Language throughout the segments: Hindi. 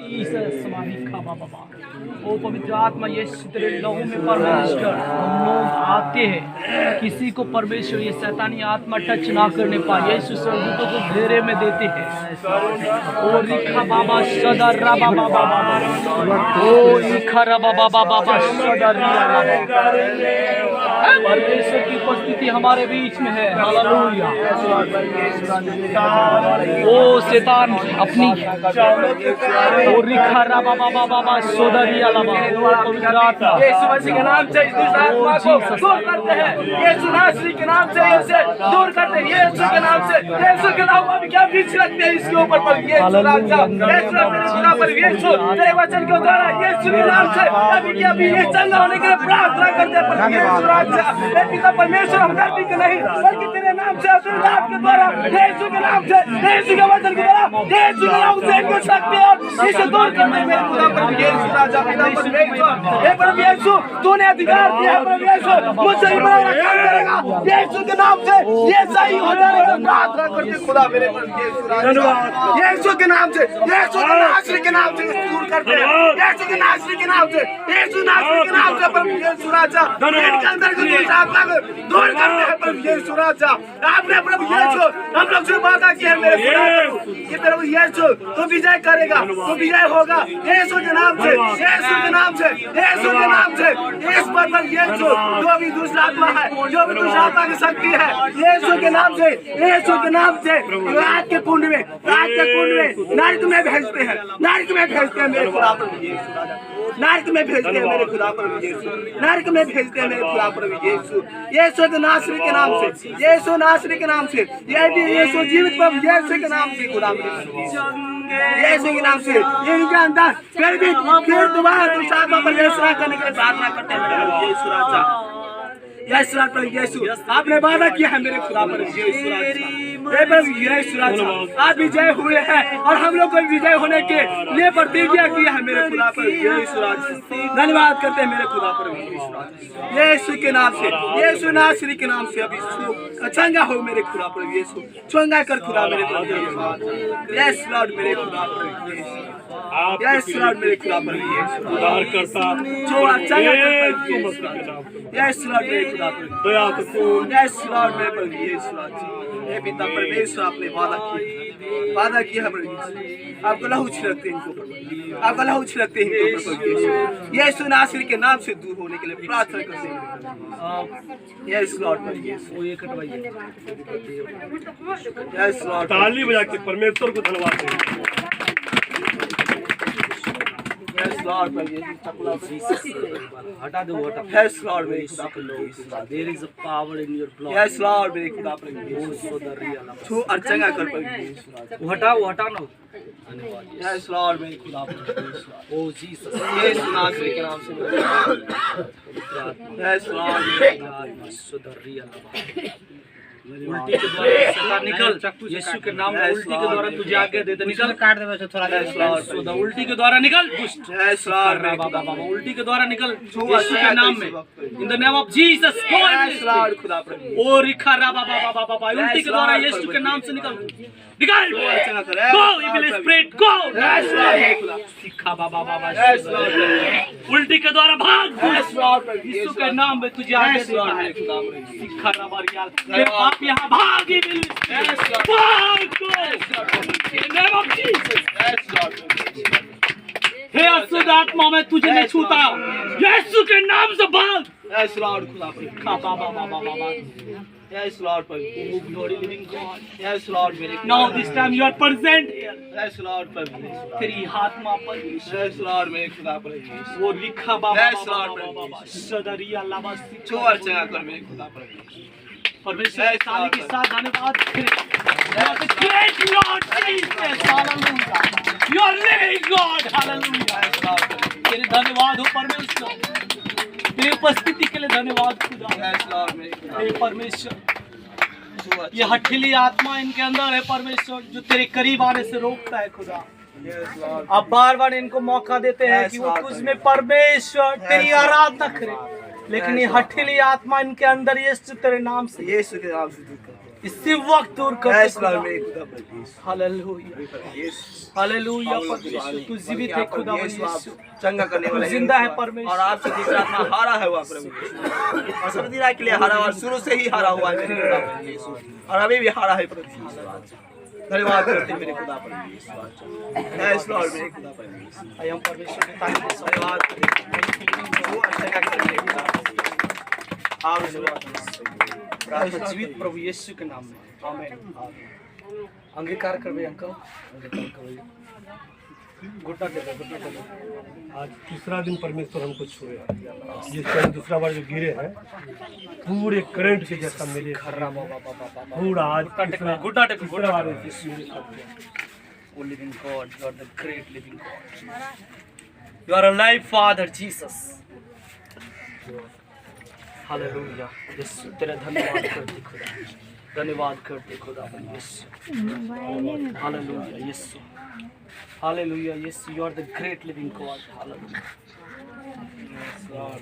जीसस बाबा। ओ पवित्र आत्मा यीशु तेरे लहू में परमेश्वर हम लोग आते हैं, किसी को परमेश्वर ये शैतानी आत्मा टच ना करने पाए, यीशु स्वर्गदूतों को घेरे में देते हैं। ओ लिखा बाबा सदा रबा बाबा बाबा, ओ लिखा रबा बाबा बाबा सदा रिया। परमेश्वर की उपस्थिति हमारे बीच में है। हालेलुया। ओ शैतान अपनी ओ लिखा रबा बाबा बाबा सदा रिया लबा, पवित्र आत्मा यीशु मसीह के नाम से इस दुष्ट आत्मा को दूर करते हैं, यीशु नासरी के नाम से इसे दूर करते हैं, यीशु के नाम से, यीशु के नाम में क्या बीच रखते हैं इसके ऊपर पर यीशु राजा, यीशु मेरे खुदा पर यीशु तेरे वचन के द्वारा यीशु के नाम से अभी क्या भी ये चंगा होने के लिए प्रार्थना करते हैं पर यीशु राजा, हे पिता परमेश्वर हम डरते के नहीं बल्कि तेरे नाम से तेरे नाम के द्वारा यीशु के नाम से यीशु के वचन के द्वारा यीशु के नाम से इनको शक्ति और इसे दूर करते हैं मेरे खुदा पर यीशु राजा पिता हे प्रभु यीशु तूने अधिकार दिया है प्रभु यीशु मुझसे भी बड़ा काम करेगा यीशु के नाम से ये सही हो जाएगा प्रार्थना करते खुदा मेरे प्रभु यीशु राजा यीशु के नाम से यीशु के नासरी के नाम से दूर करते हैं यीशु के नासरी के नाम से यीशु नासरी के नाम से प्रभु यीशु राजा इनके अंदर की दुष्ट आत्मा को दूर करते हैं प्रभु यीशु राजा आपने प्रभु यीशु हम लोग से वादा किया है मेरे खुदा ये प्रभु यीशु तो विजय करेगा तो विजय होगा यीशु के नाम से यीशु के नाम से यीशु के नाम से इस पर यीशु जो भी दुष्ट आत्मा है जो भी दुष्ट आत्मा की शक्ति है यीशु के नाम से यीशु के नाम से रात के कुंड में नरक में भेजते हैं नरक में भेजते हैं मेरे खुदा पर यीशु नरक में भेजते हैं मेरे खुदा पर यीशु नरक में भेजते हैं मेरे खुदा पर यीशु यीशु के नासरी के नाम से यीशु नासरी के नाम से ये भी यीशु जीवित प्रभु यीशु के नाम से खुदा यीशु के नाम से इनके अंदर फिर दोबारा दुष्ट आत्मा पर यीशु करने के लिए प्रार्थना करते हैं यीशु राजा यीशु राजा यीशु आपने वादा किया है मेरे खुदा पर यीशु राजा यीशु राजा आप विजय हुए हैं और हम लोग को विजय होने के लिए प्रतिज्ञा किया है मेरे खुदा पर यीशु राजा धन्यवाद करते हैं मेरे खुदा पर यीशु राजा यीशु के नाम से यीशु नासरी के नाम से अभी चंगा हो मेरे खुदा पर यीशु चंगा कर खुदा मेरे पर यीशु लॉर्ड मेरे खुदा पर यीशु लॉर्ड मेरे खुदा पर यीशु उद्धार करता जो चंगा कर यीशु लॉर्ड मेरे खुदा पर दया करता यीशु लॉर्ड मेरे पर यीशु राजा हे पिता परमेश्वर आपने वादा किया है प्रभु आपको लहू छिड़कते हैं इनको आपको लहू छिड़कते हैं इनको प्रभु यीशु नासरी के नाम से दूर होने के लिए प्रार्थना करते हैं यीशु लॉर्ड पर यीशु ये कटवाइए यीशु लॉर्ड ताली बजा के परमेश्वर को धन्यवाद दें यस लॉर्ड पर यीशु हटा दो हटा यस लॉर्ड मेरे खुदा पर there is a power in your blood yes lord मेरे खुदा पर यीशु छू और चंगा कर पर यीशु वो हटा ना यस लॉर्ड मेरे खुदा पर ओ जीसस यीशु नासरी के नाम से यस लॉर्ड सुधरिया उल्टी के द्वारा शैतान निकल यीशु के नाम में उल्टी के द्वारा तुझे आज्ञा देते निकल काट दे थोड़ा उल्टी के द्वारा निकल दुष्ट बाबा उल्टी के द्वारा निकल यीशु के नाम में in the name of Jesus ओ रिखा बाबा उल्टी के द्वारा यीशु के नाम से निकल गो इविल स्पिरिट गो सिखा बाबा उल्टी के द्वारा भाग यीशु के नाम में तुझे आज्ञा देता है सिखा बाबा यहाँ भाग हे अशुद्ध आत्मा में तुझे नहीं छूता यीशु के नाम से भाग यस लॉर्ड खुदा पर बाबा Yes, Lord, glory living God. Yes, Lord, now this time you are present here. Yes, Lord, तेरी आत्मा पर. Yes, Lord, मेरे खुदा पर. वो लिखा बाबा. Yes, Lord, सदरिया लाबासी. जो अर्चना कर मेरे खुदा पर. परमेश्वर के साथ के साथ धन्यवाद. Great Lord Jesus, Hallelujah. You are living God, Hallelujah. Yes, Lord, तेरे धन्यवाद हो परमेश्वर. तेरी उपस्थिति के लिए धन्यवाद खुदा हे परमेश्वर ये हठीली आत्मा इनके अंदर है परमेश्वर जो तेरे करीब आने से रोकता है खुदा अब बार बार इनको मौका देते हैं कि वो तुझ में परमेश्वर तेरी आराधना करे लेकिन ये हठीली आत्मा इनके अंदर यीशु तेरे नाम से यीशु के नाम से इसी वक्त दूर कर दे यस लॉर्ड मेरे खुदा प्रभु यीशु हालेलुया यीशु हालेलुया परमेश्वर तू जीवित है खुदा यीशु चंगा करने वाला तू जिंदा है और परमेश्वर आपसे तीसरा आत्मा हारा है हुआ प्रभु यीशु। और सब दिना के लिए हारा और शुरू से ही हारा हुआ है मेरे खुदा प्रभु यीशु और अभी भी हारा है प्रभु यीशु। धन्यवाद करते हैं मेरे खुदा प्रभु यीशु। यस लॉर्ड मेरे खुदा प्रभु यीशु। आइए हम परमेश्वर की तारीफ करें। धन्यवाद वो अच्छा करते हैं आप प्रार्थना जीवित प्रभु यीशु के नाम में आमीन। अंगीकार करबे अंकल घुटना टेको। आज दूसरा दिन परमेश्वर हमको छुए। जिस टाइम दूसरा बार जो गिरे हैं पूरे करंट के जैसा मिले खर्रा बाबा बाबा पूरा आज घुटना टेको दूसरा बार O living God, you are the great living God. You are alive, Father Jesus. Hallelujah. यीशु तेरा धन्यवाद करते खुदा, धन्यवाद करते खुदा यीशु। Hallelujah, Yeshu. Hallelujah, Yeshu, you are the great living God. Hallelujah. Yes, Lord.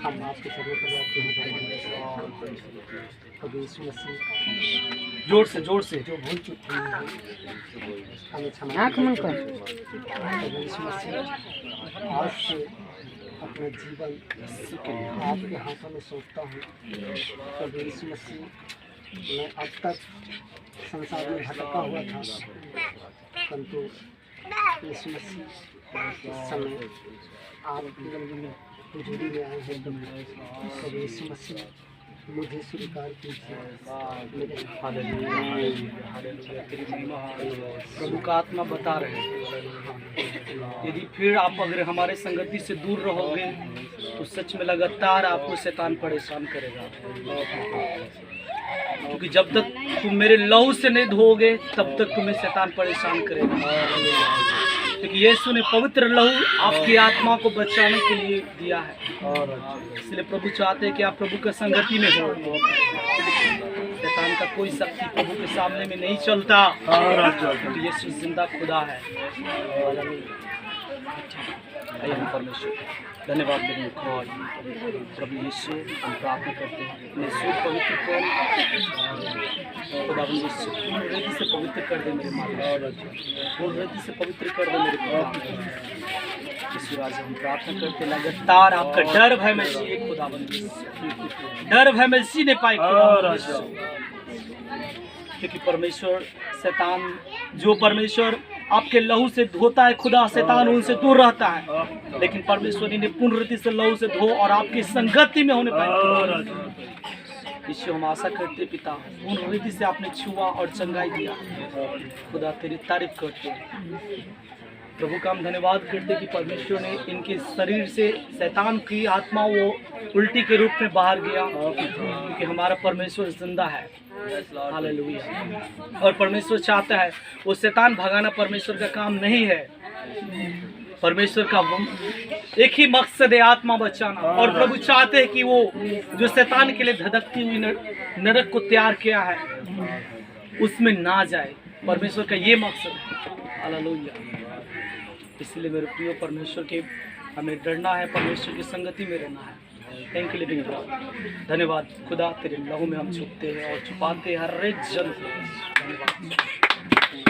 हम आपके सर्व जोर से जो भूल चुके हैं हमें क्षमा आँख बंद कर। आज से अपना जीवन आपके हाथों में सौंपता हूँ। प्रभु यीशु मसीह, मैं अब तक संसार में भटका हुआ था, परंतु यीशु मसीह इस समय आप हुजूरी में आए हैं। प्रभु यीशु मसीह मुझे स्वीकार कीजिए। प्रभु का आत्मा बता रहे हैं यदि फिर आप अगर हमारे संगति से दूर रहोगे तो सच में लगातार आपको शैतान परेशान करेगा, क्योंकि जब तक तुम मेरे लहू से नहीं धोगे तब तक तुम्हें शैतान परेशान करेगा। क्योंकि यीशु ने पवित्र लहू आपकी आत्मा को बचाने के लिए दिया है, इसलिए प्रभु चाहते हैं कि आप प्रभु के संगति में हो। शैतान का कोई शक्ति प्रभु के सामने में नहीं चलता, क्योंकि यीशु जिंदा खुदा है। आइए हम परमेश्वर धन्यवाद देंगे प्रभु यीशु, हम प्रार्थना करते हैं यीशु पवित्र कर खुदा यीशु, पूर्ण हृदय से पवित्र कर दे मेरे माता, पूर्ण हृदय से पवित्र कर दे मेरे पिता यीशु राजा। हम प्रार्थना करते लगातार आपका डर भय में जिए खुदा, डर भय में जी नहीं पाए खुदा, क्योंकि परमेश्वर शैतान जो परमेश्वर आपके लहू से धोता है खुदा, शैतान उनसे दूर रहता है, लेकिन परमेश्वर इन्हें पूर्ण रीति से लहू से धो और आपकी संगति में होने पाए। यीशु हम आशा करते पिता, पूर्ण रीति से आपने छुआ और चंगाई दिया खुदा, तेरी तारीफ करते प्रभु का हम धन्यवाद करते कि परमेश्वर ने इनके शरीर से शैतान की आत्मा वो उल्टी के रूप में बाहर गया, क्योंकि हमारा परमेश्वर जिंदा है। हालेलुया। और परमेश्वर चाहता है, वो शैतान भगाना परमेश्वर का काम नहीं है, परमेश्वर का एक ही मकसद है आत्मा बचाना। और प्रभु चाहते हैं कि वो जो शैतान के लिए धधकती हुई नरक को तैयार किया है उसमें ना जाए, परमेश्वर का ये मकसद है। हालेलुया। इसलिए मेरे प्रिय परमेश्वर के हमें डरना है, परमेश्वर की संगति में रहना है। थैंक यू लिविंग गॉड, धन्यवाद खुदा, तेरे लहू में हम छुपते हैं और छुपाते हैं हर एक जन को।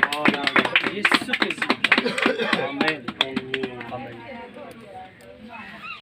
धन्यवाद यीशु के आमीन।